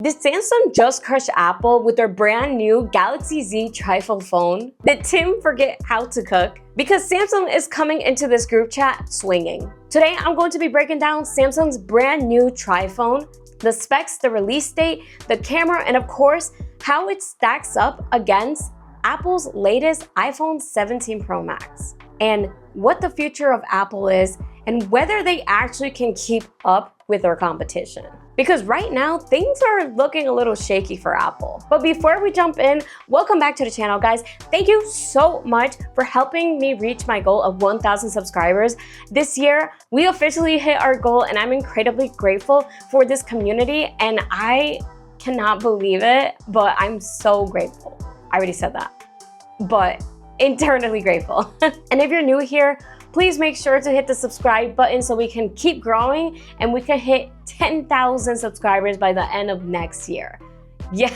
Did Samsung just crush Apple with their brand new Galaxy Z trifold phone? Did Tim forget how to cook? Because Samsung is coming into this group chat swinging. Today, I'm going to be breaking down Samsung's brand new triphone, the specs, the release date, the camera, and of course, how it stacks up against Apple's latest iPhone 17 Pro Max, and what the future of Apple is, and whether they actually can keep up with their competition. Because right now, things are looking a little shaky for Apple. But before we jump in, welcome back to the channel, guys. Thank you so much for helping me reach my goal of 1,000 subscribers. This year, we officially hit our goal, and I'm incredibly grateful for this community, and I cannot believe it, but I'm so grateful. I already said that, but internally grateful. And if you're new here, please make sure to hit the subscribe button so we can keep growing and we can hit 10,000 subscribers by the end of next year. Yeah,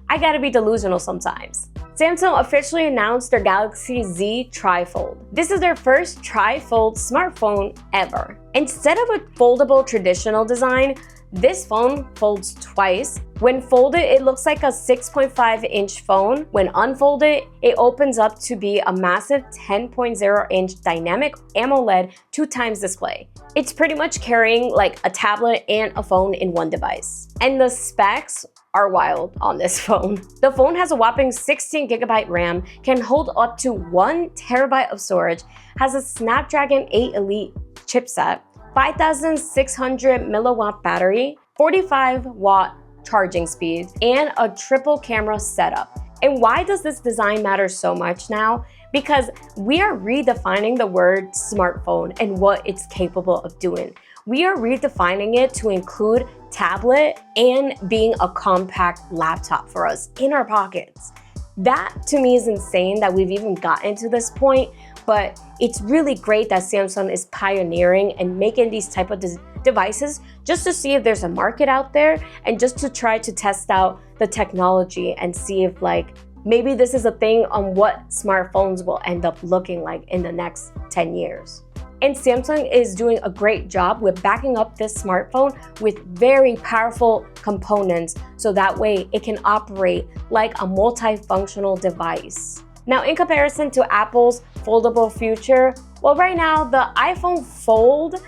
I gotta be delusional sometimes. Samsung officially announced their Galaxy Z trifold. This is their first trifold smartphone ever. Instead of a foldable traditional design, this phone folds twice. When folded, it looks like a 6.5-inch phone. When unfolded, it opens up to be a massive 10.0-inch dynamic AMOLED 2x display. It's pretty much carrying like a tablet and a phone in one device. And the specs are wild on this phone. The phone has a whopping 16GB RAM, can hold up to 1 TB of storage, has a Snapdragon 8 Elite chipset, 5,600 milliwatt battery, 45-watt charging speed, and a triple camera setup. And why does this design matter so much now? Because we are redefining the word smartphone and what it's capable of doing. We are redefining it to include tablet and being a compact laptop for us in our pockets. That to me is insane that we've even gotten to this point, but it's really great that Samsung is pioneering and making these type of devices just to see if there's a market out there and just to try to test out the technology and see if like maybe this is a thing on what smartphones will end up looking like in the next 10 years. And Samsung is doing a great job with backing up this smartphone with very powerful components so that way it can operate like a multifunctional device. Now, in comparison to Apple's foldable future, well, right now the iPhone Fold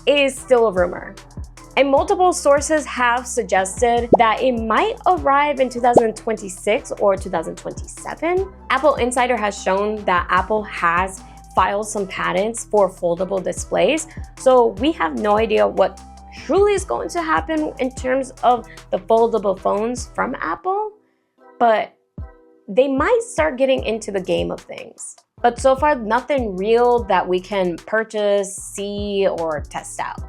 is still a rumor. And multiple sources have suggested that it might arrive in 2026 or 2027. Apple Insider has shown that Apple has filed some patents for foldable displays. So we have no idea what truly is going to happen in terms of the foldable phones from Apple, but they might start getting into the game of things. But so far, nothing real that we can purchase, see, or test out.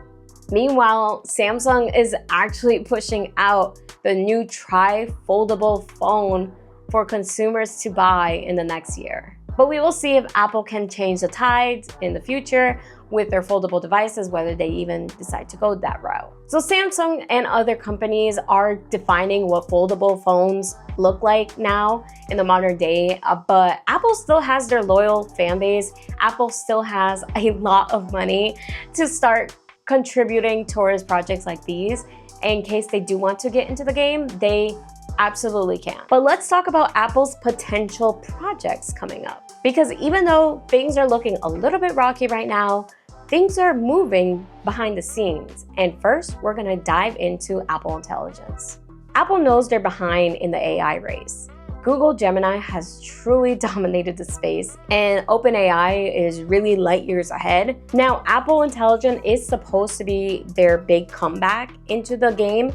Meanwhile, Samsung is actually pushing out the new tri-foldable phone for consumers to buy in the next year. But we will see if Apple can change the tides in the future with their foldable devices, whether they even decide to go that route. So Samsung and other companies are defining what foldable phones look like now in the modern day, but Apple still has their loyal fan base. Apple still has a lot of money to start contributing towards projects like these. In case they do want to get into the game, they absolutely can. But let's talk about Apple's potential projects coming up. Because even though things are looking a little bit rocky right now, things are moving behind the scenes. And first, we're gonna dive into Apple Intelligence. Apple knows they're behind in the AI race. Google Gemini has truly dominated the space, and OpenAI is really light years ahead. Now, Apple Intelligence is supposed to be their big comeback into the game,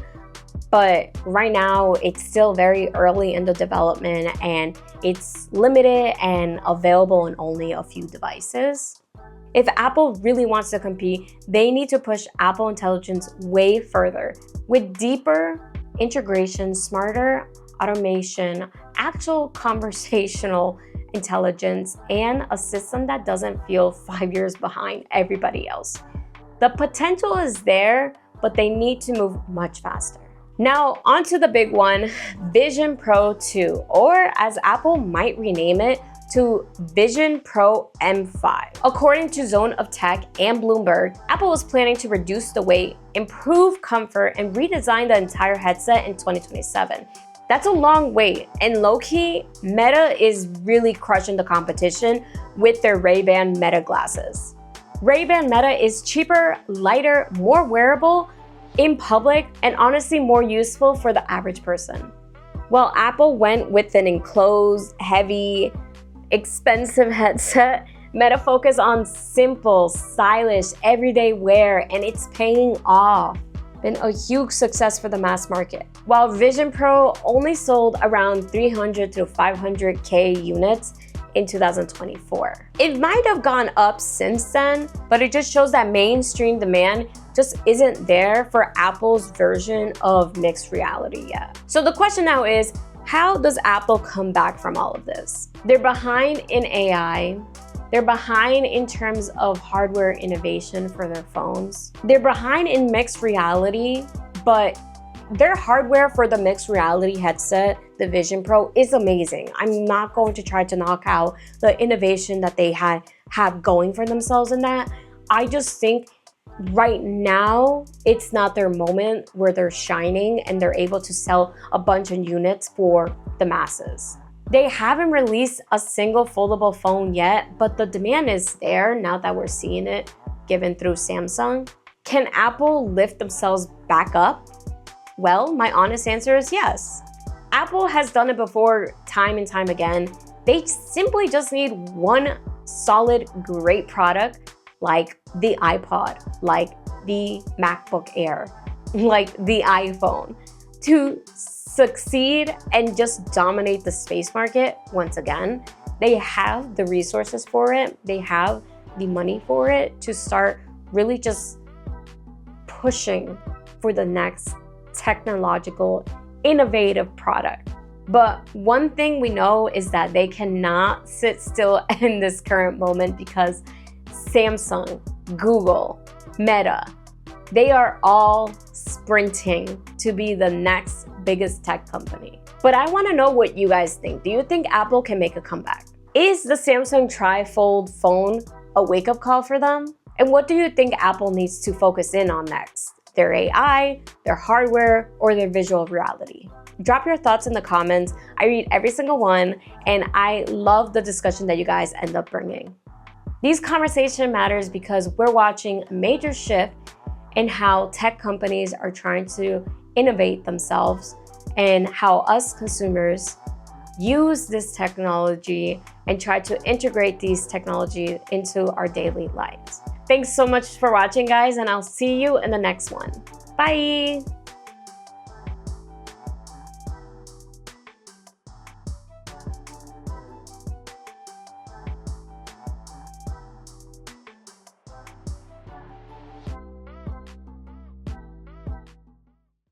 but right now it's still very early in the development and it's limited and available in only a few devices. If Apple really wants to compete, they need to push Apple Intelligence way further with deeper integration, smarter automation, actual conversational intelligence, and a system that doesn't feel 5 years behind everybody else. The potential is there, but they need to move much faster. Now, onto the big one, Vision Pro 2, or as Apple might rename it, to Vision Pro M5. According to Zone of Tech and Bloomberg, Apple was planning to reduce the weight, improve comfort, and redesign the entire headset in 2027. That's a long wait, and low-key, Meta is really crushing the competition with their Ray-Ban Meta glasses. Ray-Ban Meta is cheaper, lighter, more wearable in public, and honestly more useful for the average person. While Apple went with an enclosed, heavy, expensive headset, Meta focused on simple, stylish, everyday wear, and it's paying off. Been a huge success for the mass market. While Vision Pro only sold around 300 to 500K units in 2024. It might have gone up since then, but it just shows that mainstream demand just isn't there for Apple's version of mixed reality yet. So the question now is, how does Apple come back from all of this? They're behind in AI. They're behind in terms of hardware innovation for their phones. They're behind in mixed reality, but their hardware for the mixed reality headset, the Vision Pro, is amazing. I'm not going to try to knock out the innovation that they have going for themselves in that. I just think right now, it's not their moment where they're shining and they're able to sell a bunch of units for the masses. They haven't released a single foldable phone yet, but the demand is there now that we're seeing it given through Samsung. Can Apple lift themselves back up? Well, my honest answer is yes. Apple has done it before time and time again. They simply just need one solid, great product like the iPod, like the MacBook Air, like the iPhone to succeed and just dominate the space market once again. They have the resources for it. They have the money for it to start really just pushing for the next technological, innovative product. But one thing we know is that they cannot sit still in this current moment because Samsung, Google, Meta, they are all sprinting to be the next biggest tech company. But I want to know what you guys think. Do you think Apple can make a comeback? Is the Samsung trifold phone a wake-up call for them? And what do you think Apple needs to focus in on next? Their AI, their hardware, or their visual reality? Drop your thoughts in the comments. I read every single one, and I love the discussion that you guys end up bringing. These conversation matters because we're watching a major shift in how tech companies are trying to innovate themselves and how us consumers use this technology and try to integrate these technologies into our daily lives. Thanks so much for watching, guys, and I'll see you in the next one. Bye!